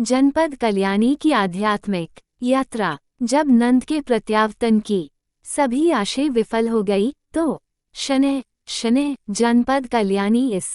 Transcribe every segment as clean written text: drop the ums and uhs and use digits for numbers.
जनपद कल्याणी की आध्यात्मिक यात्रा। जब नंद के प्रत्यावर्तन की सभी आशाएं विफल हो गई तो शनैः शनैः जनपद कल्याणी इस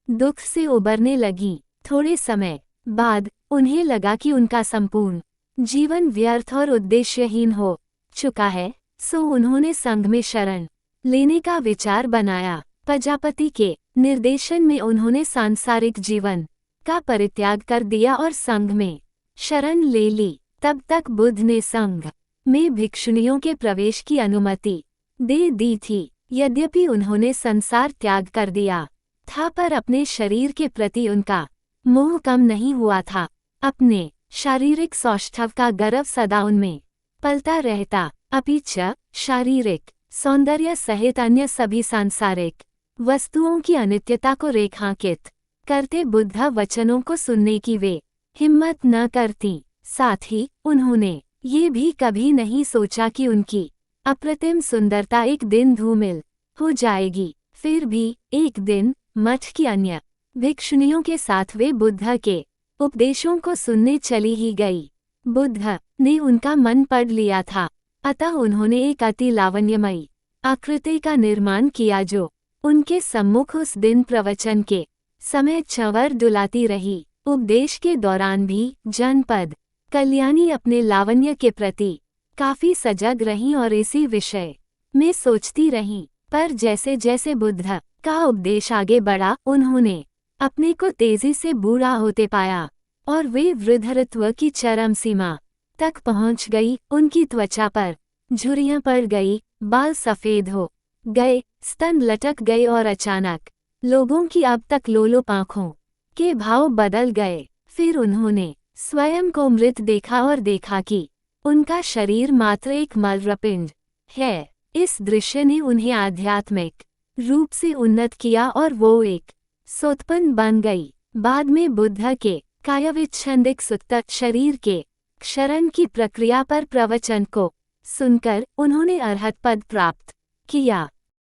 दुख से उबरने लगी। थोड़े समय बाद उन्हें लगा कि उनका संपूर्ण जीवन व्यर्थ और उद्देश्यहीन हो चुका है, सो उन्होंने संघ में शरण लेने का विचार बनाया। प्रजापति के निर्देशन में उन्होंने सांसारिक जीवन का परित्याग कर दिया और संघ में शरण ले ली। तब तक बुद्ध ने संघ में भिक्षुणियों के प्रवेश की अनुमति दे दी थी। यद्यपि उन्होंने संसार त्याग कर दिया था, पर अपने शरीर के प्रति उनका मोह कम नहीं हुआ था। अपने शारीरिक सौष्ठव का गर्व सदा उनमें पलता रहता, अपिच शारीरिक सौंदर्य सहित अन्य सभी सांसारिक वस्तुओं की अनित्यता को रेखांकित करते बुद्ध वचनों को सुनने की वे हिम्मत न करती। साथ ही उन्होंने ये भी कभी नहीं सोचा कि उनकी अप्रतिम सुंदरता एक दिन धूमिल हो जाएगी। फिर भी एक दिन मठ की अन्य भिक्षुणियों के साथ वे बुद्ध के उपदेशों को सुनने चली ही गई। बुद्ध ने उनका मन पढ़ लिया था, अतः उन्होंने एक अति लावण्यमयी आकृति का निर्माण किया जो उनके सम्मुख उस दिन प्रवचन के समय चंवर डुलाती रही। उपदेश के दौरान भी जनपद कल्याणी अपने लावण्य के प्रति काफी सजग रहीं और इसी विषय में सोचती रहीं। पर जैसे जैसे बुद्ध का उपदेश आगे बढ़ा, उन्होंने अपने को तेजी से बूढ़ा होते पाया और वे वृद्धत्व की चरम सीमा तक पहुंच गई। उनकी त्वचा पर झुर्रियां पड़ गई, बाल सफेद हो गए, स्तन लटक गए और अचानक लोगों की अब तक लोलुप आंखों के भाव बदल गए। फिर उन्होंने स्वयं को मृत देखा और देखा कि उनका शरीर मात्र एक मलरपिंड है। इस दृश्य ने उन्हें आध्यात्मिक रूप से उन्नत किया और वो एक सोत्पन्न बन गई। बाद में बुद्ध के कायविच्छिन्दिक सुक्त शरीर के क्षरण की प्रक्रिया पर प्रवचन को सुनकर उन्होंने अरहत पद प्राप्त किया।